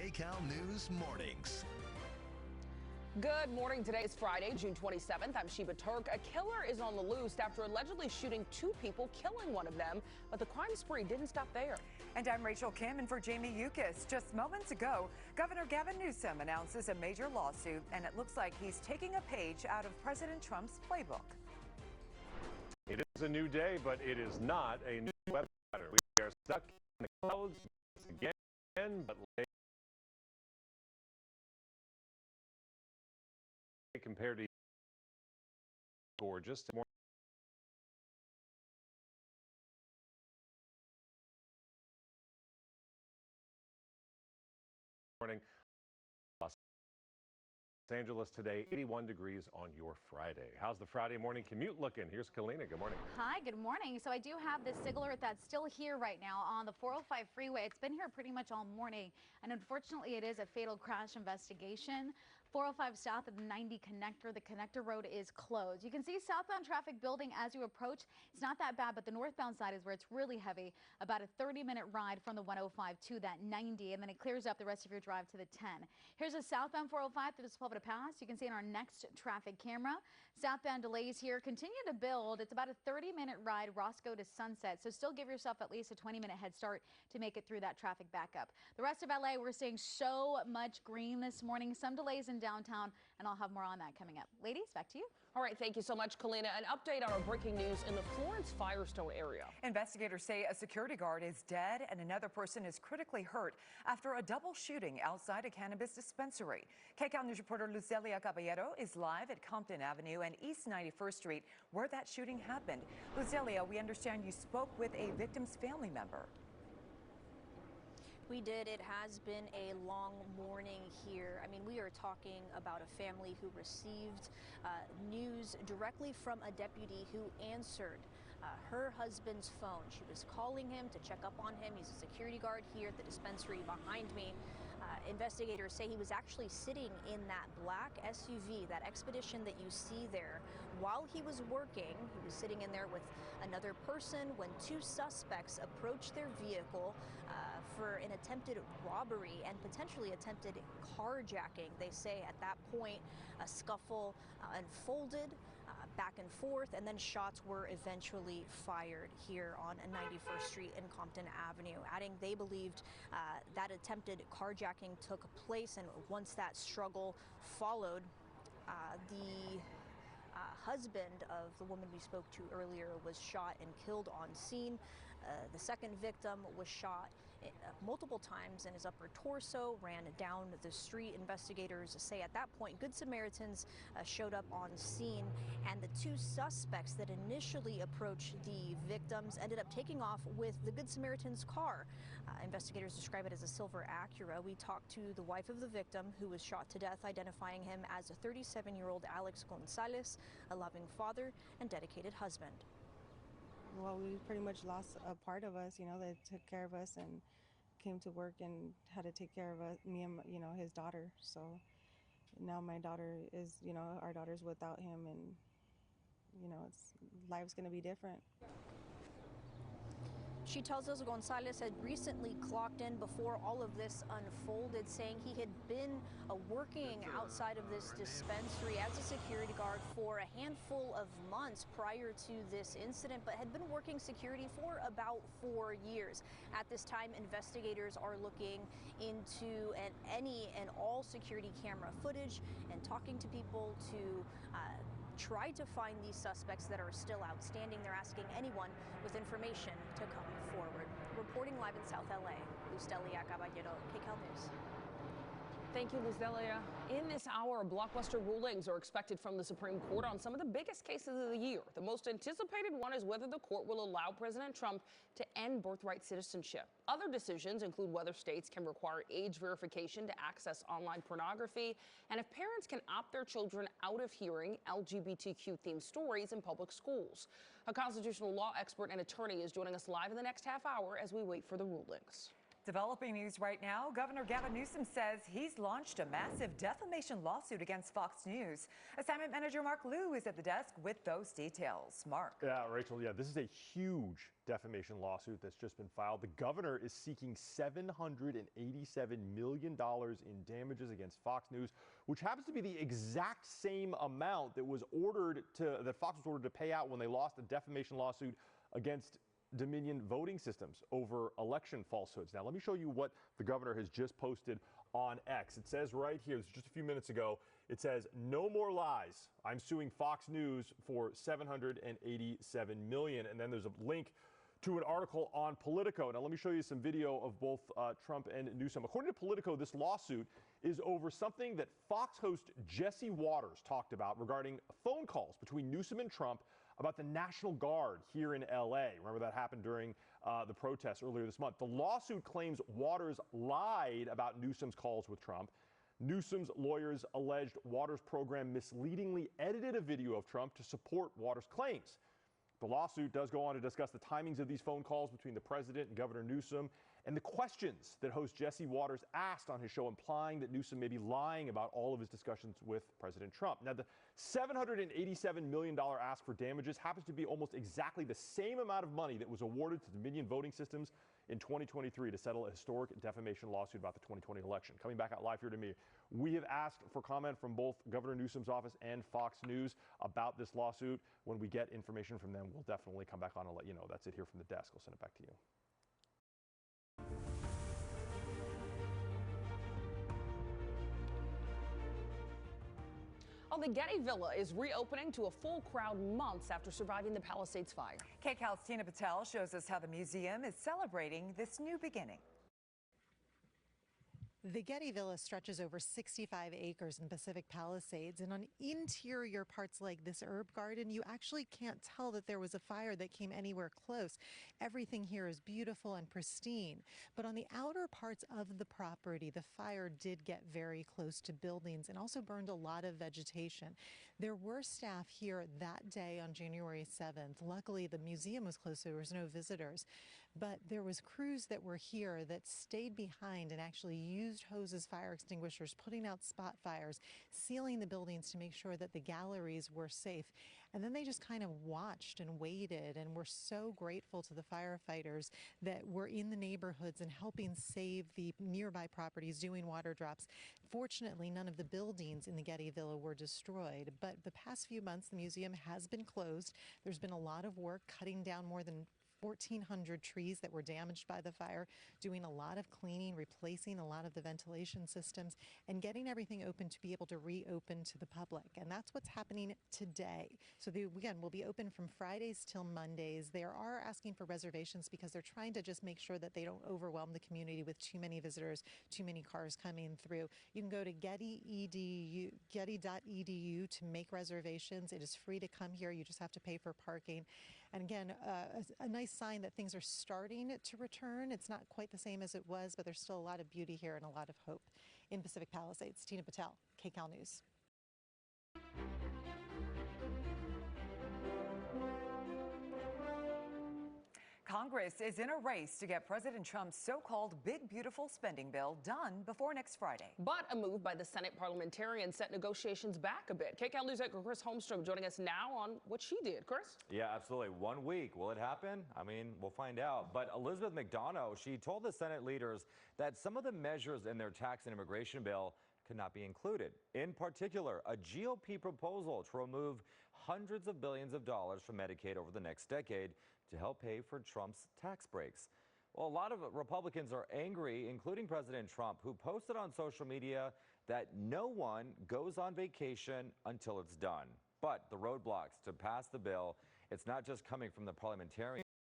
Kcal News Mornings. Good morning. Today is Friday, June 27th. I'm Sheba Turk. A killer is on the loose after allegedly shooting two people, killing one of them. But the crime spree didn't stop there. And I'm Rachel Kim, and for Jamie Yukis. Just moments ago, Governor Gavin Newsom announces a major lawsuit, and it looks like he's taking a page out of President Trump's playbook. It is a new day, but it is not a new weather pattern. We are stuck in the clouds again, but compared to gorgeous morning. Los Angeles today, 81 degrees on your Friday. How's the Friday morning commute looking? Here's Kalina. Good morning. Hi, good morning. So I do have this SIG alert that's still here right now on the 405 freeway. It's been here pretty much all morning, and unfortunately it is a fatal crash investigation. 405 south of the 90 connector. The connector road is closed. You can see southbound traffic building as you approach. It's not that bad, but the northbound side is where it's really heavy. About a 30-minute ride from the 105 to that 90, and then it clears up the rest of your drive to the 10. Here's a southbound 405 through the Sepulveda Pass. You can see in our next traffic camera. Southbound delays here continue to build. It's about a 30-minute ride Roscoe to Sunset, so still give yourself at least a 20-minute head start to make it through that traffic backup. The rest of LA, we're seeing so much green this morning. Some delays in downtown, and I'll have more on that coming up. Ladies, back to you. All right, thank you so much, Kalina. An update on our breaking news in the Florence-Firestone area. Investigators say a security guard is dead and another person is critically hurt after a double shooting outside a cannabis dispensary. Kcal News reporter Lucelia Caballero is live at Compton Avenue and East 91st Street, where that shooting happened. Lucelia, we understand you spoke with a victim's family member. We did. It has been a long morning here. I mean, we are talking about a family who received news directly from a deputy who answered her husband's phone. She was calling him to check up on him. He's a security guard here at the dispensary behind me. Investigators say he was actually sitting in that black SUV, that Expedition that you see there. While he was working, he was sitting in there with another person when two suspects approached their vehicle for an attempted robbery and potentially attempted carjacking. They say at that point a scuffle unfolded back and forth, and then shots were eventually fired here on 91st Street and Compton Avenue, adding they believed that attempted carjacking took place, and once that struggle followed, the husband of the woman we spoke to earlier was shot and killed on scene. The second victim was shot multiple times in his upper torso, ran down the street. Investigators say at that point Good Samaritans showed up on scene, and the two suspects that initially approached the victims ended up taking off with the Good Samaritans car. Investigators describe it as a silver Acura. We talked to the wife of the victim who was shot to death, identifying him as a 37-year-old Alex Gonzalez, a loving father and dedicated husband. Well, we pretty much lost a part of us, that took care of us and came to work and had to take care of us, me and, his daughter. So now my daughter is, our daughter's without him, and, life's going to be different. She tells us Gonzalez had recently clocked in before all of this unfolded, saying he had been working outside of this dispensary as a security guard for a handful of months prior to this incident, but had been working security for about 4 years. At this time, investigators are looking into any and all security camera footage and talking to people to try to find these suspects that are still outstanding. They're asking anyone with information to come forward. Reporting live in South LA, Lucelia Caballero, Kcal News. Thank you, Lucelia. In this hour, blockbuster rulings are expected from the Supreme Court on some of the biggest cases of the year. The most anticipated one is whether the court will allow President Trump to end birthright citizenship. Other decisions include whether states can require age verification to access online pornography, and if parents can opt their children out of hearing LGBTQ-themed stories in public schools. A constitutional law expert and attorney is joining us live in the next half hour as we wait for the rulings. Developing news right now, Governor Gavin Newsom says he's launched a massive defamation lawsuit against Fox News. Assignment manager Mark Liu is at the desk with those details. Mark. Yeah, Rachel, this is a huge defamation lawsuit that's just been filed. The governor is seeking $787 million in damages against Fox News, which happens to be the exact same amount that Fox was ordered to pay out when they lost a defamation lawsuit against Dominion voting systems over election falsehoods. Now, let me show you what the governor has just posted on X. It says right here, this is just a few minutes ago, it says, "No more lies. I'm suing Fox News for $787 million." And then there's a link to an article on Politico. Now, let me show you some video of both Trump and Newsom. According to Politico, this lawsuit is over something that Fox host Jesse Waters talked about regarding phone calls between Newsom and Trump about the National Guard here in L.A. Remember that happened during the protests earlier this month. The lawsuit claims Waters lied about Newsom's calls with Trump. Newsom's lawyers alleged Waters' program misleadingly edited a video of Trump to support Waters' claims. The lawsuit does go on to discuss the timings of these phone calls between the president and Governor Newsom and the questions that host Jesse Waters asked on his show, implying that Newsom may be lying about all of his discussions with President Trump. Now, the $787 million ask for damages happens to be almost exactly the same amount of money that was awarded to Dominion voting systems in 2023 to settle a historic defamation lawsuit about the 2020 election. Coming back out live here to me, we have asked for comment from both Governor Newsom's office and Fox News about this lawsuit. When we get information from them, we'll definitely come back on and let you know. That's it here from the desk. I'll send it back to you. Well, the Getty Villa is reopening to a full crowd months after surviving the Palisades fire. Kcal's Tina Patel shows us how the museum is celebrating this new beginning. The Getty Villa stretches over 65 acres in Pacific Palisades, and on interior parts like this herb garden, you actually can't tell that there was a fire that came anywhere close. Everything here is beautiful and pristine, but on the outer parts of the property, the fire did get very close to buildings and also burned a lot of vegetation. There were staff here that day on January 7th. Luckily, the museum was closed, so there was no visitors. But there was crews that were here that stayed behind and actually used hoses, fire extinguishers, putting out spot fires, sealing the buildings to make sure that the galleries were safe. And then they just kind of watched and waited, and we're so grateful to the firefighters that were in the neighborhoods and helping save the nearby properties, doing water drops. Fortunately, none of the buildings in the Getty Villa were destroyed, but the past few months the museum has been closed. There's been a lot of work cutting down more than 1,400 trees that were damaged by the fire, doing a lot of cleaning, replacing a lot of the ventilation systems, and getting everything open to be able to reopen to the public. And that's what's happening today. So again, we'll be open from Fridays till Mondays. They are asking for reservations because they're trying to just make sure that they don't overwhelm the community with too many visitors, too many cars coming through. You can go to Kcal Dt to make reservations. It is free to come here. You just have to pay for parking. And again, a nice sign that things are starting to return. It's not quite the same as it was, but there's still a lot of beauty here and a lot of hope. In Pacific Palisades, Tina Patel, Kcal News. Congress is in a race to get President Trump's so-called big, beautiful spending bill done before next Friday. But a move by the Senate parliamentarians set negotiations back a bit. Kcal News anchor Chris Holmstrom joining us now on what she did. Chris? Yeah, absolutely. 1 week. Will it happen? I mean, we'll find out. But Elizabeth McDonough, she told the Senate leaders that some of the measures in their tax and immigration bill could not be included. In particular, a GOP proposal to remove hundreds of billions of dollars from Medicaid over the next decade to help pay for Trump's tax breaks. Well, a lot of Republicans are angry, including President Trump, who posted on social media that no one goes on vacation until it's done. But the roadblocks to pass the bill, it's not just coming from the parliamentarians.